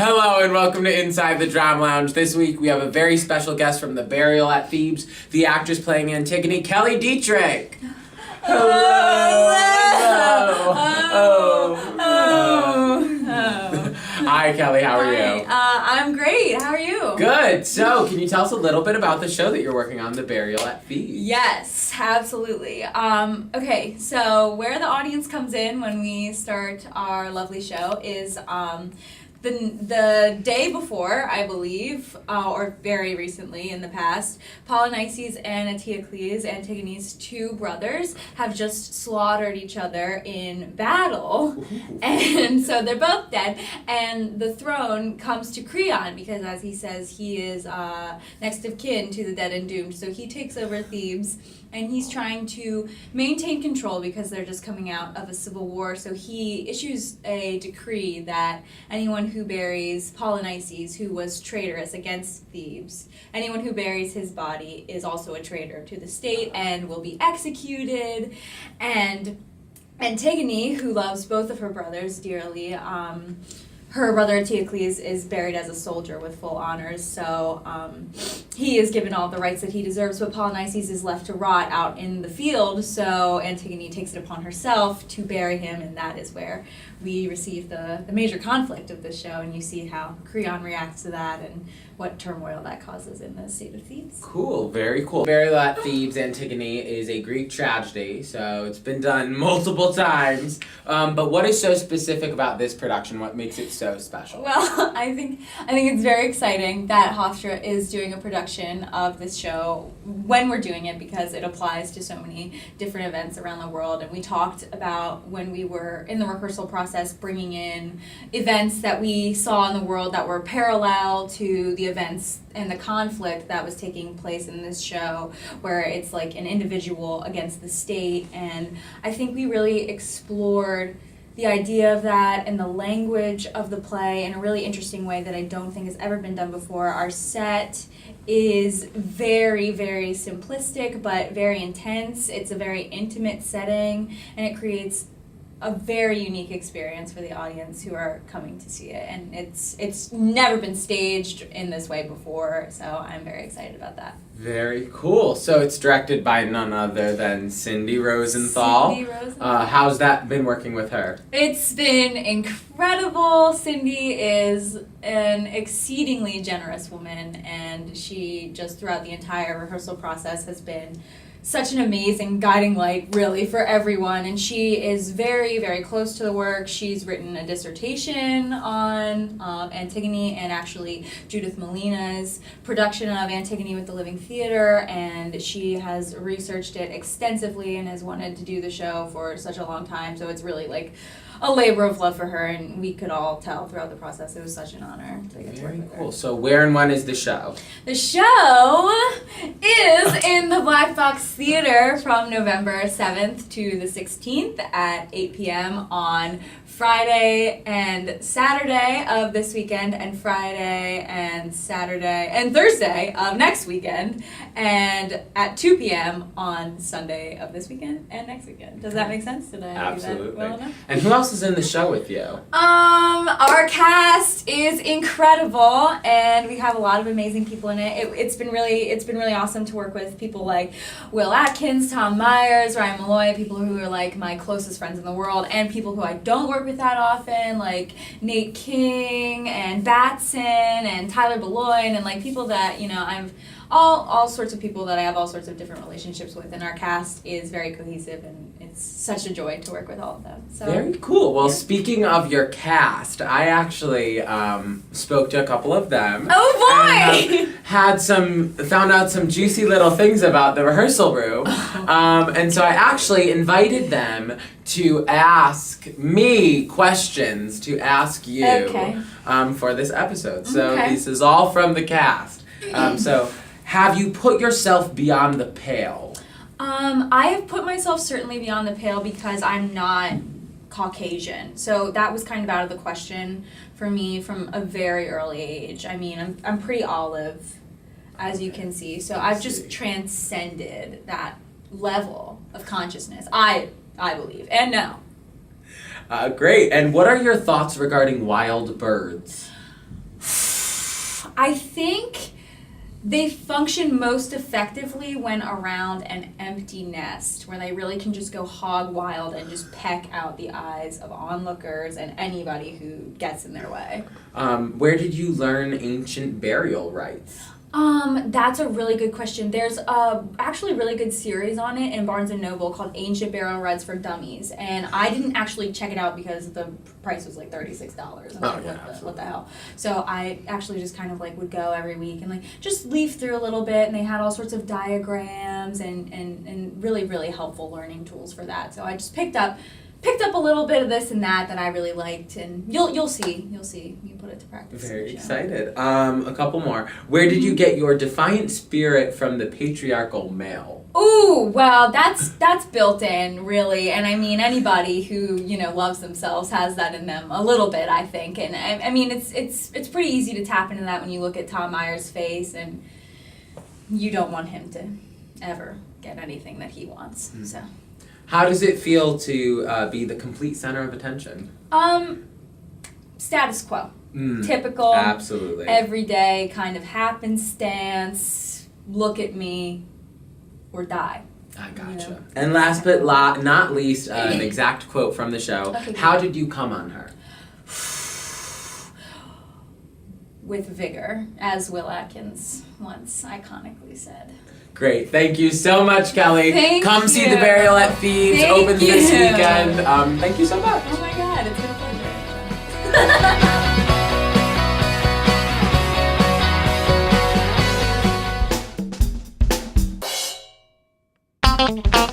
Hello and welcome to Inside the Drama Lounge. This week we have a very special guest from The Burial at Thebes, the actress playing Antigone, Kelly Dietrich. Hello. Hi Kelly, how are you? I'm great. How are you? Good. So, can you tell us a little bit about the show that you're working on, The Burial at Thebes? Yes, absolutely. Okay, so where the audience comes in when we start our lovely show is the day before, I believe, or very recently in the past, Polynices and Eteocles, Antigone's two brothers, have just slaughtered each other in battle. Ooh. And so they're both dead, and the throne comes to Creon because, as he says, he is next of kin to the dead and doomed. So he takes over Thebes, and he's trying to maintain control because they're just coming out of a civil war. So he issues a decree that anyone who buries Polynices, who was traitorous against Thebes, anyone who buries his body is also a traitor to the state and will be executed. And Antigone, who loves both of her brothers dearly, her brother Eteocles is buried as a soldier with full honors, so he is given all the rights that he deserves, but Polynices is left to rot out in the field, so Antigone takes it upon herself to bury him, and that is where we receive the major conflict of this show, and you see how Creon reacts to that and what turmoil that causes in the state of Thebes. Cool, very cool. Burial at Thebes, Antigone is a Greek tragedy, so it's been done multiple times. But what is so specific about this production? What makes it so special? Well, I think it's very exciting that Hofstra is doing a production of this show when we're doing it because it applies to so many different events around the world. And we talked about when we were in the rehearsal process bringing in events that we saw in the world that were parallel to the events and the conflict that was taking place in this show, where it's like an individual against the state. And I think we really explored the idea of that and the language of the play in a really interesting way that I don't think has ever been done before. Our set is very, very simplistic but very intense. It's a very intimate setting, and it creates a very unique experience for the audience who are coming to see it, and it's never been staged in this way before, so I'm very excited about that. Very cool. So it's directed by none other than Cindy Rosenthal. How's that been working with her? It's been incredible. Cindy is an exceedingly generous woman, and she just throughout the entire rehearsal process has been such an amazing guiding light, really, for everyone. And she is very, very close to the work. She's written a dissertation on Antigone and actually Judith Molina's production of Antigone with the Living Theater, and she has researched it extensively and has wanted to do the show for such a long time. So it's really like a labor of love for her, and we could all tell throughout the process it was such an honor to get to work with her. Very cool. So where and when is the show? The show is in the Black Box Theater from November 7th to the 16th at 8 p.m. on Friday and Saturday of this weekend, and Friday and Saturday and Thursday of next weekend, and at 2 p.m. on Sunday of this weekend and next weekend. Does that make sense? Did I Absolutely. do that well enough? And who else is in the show with you? Our cast is incredible, and we have a lot of amazing people in it. It's been really awesome to work with people like Will Atkins, Tom Myers, Ryan Malloy, people who are like my closest friends in the world, and people who I don't work with that often, like Nate King and Batson and Tyler Beloin, and like people that, you know, I've all sorts of people that I have all sorts of different relationships with, and our cast is very cohesive, and it's such a joy to work with all of them. So, very cool. Well, yeah. Speaking of your cast, I actually spoke to a couple of them. Oh boy! Found out some juicy little things about the rehearsal room, and so I actually invited them to ask me questions to ask you for this episode. So this is all from the cast. So have you put yourself beyond the pale? I have put myself certainly beyond the pale because I'm not Caucasian. So that was kind of out of the question for me from a very early age. I mean, I'm pretty olive, as you can see. So I've just transcended that level of consciousness, I believe, and know. Great. And what are your thoughts regarding wild birds? I think they function most effectively when around an empty nest, where they really can just go hog wild and just peck out the eyes of onlookers and anybody who gets in their way. Where did you learn ancient burial rites? That's a really good question. There's actually a really good series on it in Barnes & Noble called Ancient Burial Rites for Dummies, and I didn't actually check it out because the price was like $36. I'm like, what the hell? So I actually just kind of like would go every week and like just leaf through a little bit, and they had all sorts of diagrams and really, really helpful learning tools for that. So I just picked up a little bit of this and that I really liked, and you'll see you put it to practice. Very excited. A couple more. Where did you get your defiant spirit from the patriarchal male? Ooh, well, that's built in, really, and I mean anybody who loves themselves has that in them a little bit, I think, and I mean it's pretty easy to tap into that when you look at Tom Meyer's face, and you don't want him to ever get anything that he wants. So. How does it feel to be the complete center of attention? Status quo. Typical. Absolutely. Everyday kind of happenstance. Look at me or die. I gotcha. And last but not least, an exact quote from the show. Okay, how did you come on her? With vigor, as Will Atkins once iconically said. Great. Thank you so much, Kelly. Come see the burial at Thebes. Opens this weekend. Thank you so much. Oh my God, it's been a pleasure.